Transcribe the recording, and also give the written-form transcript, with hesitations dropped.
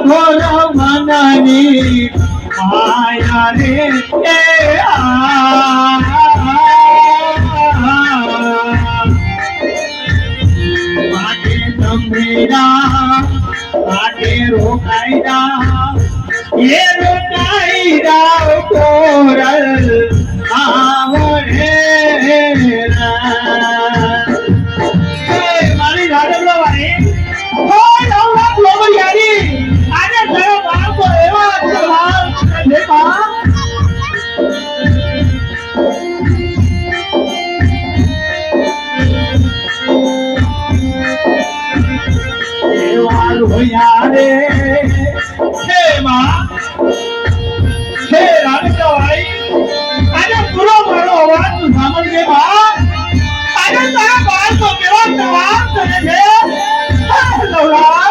ઘોર મનની માયા રે માટે ગંભીરા માટે રોકાઈરા એ રોકાઈરા કોરલ આવડે મારી રાડબલો ભાઈ કોઈ 9 લાખ લોબડિયાની આજે થયો બાપો એવા સવાલ દેખા એવા લોયા રે હે માં હે રાડબલો ભાઈ આજે પૂરો મારો અવાજ તું સાંભળજે માં આજે તારા બાળ તો કેવા જવાબ કરે છે લવલા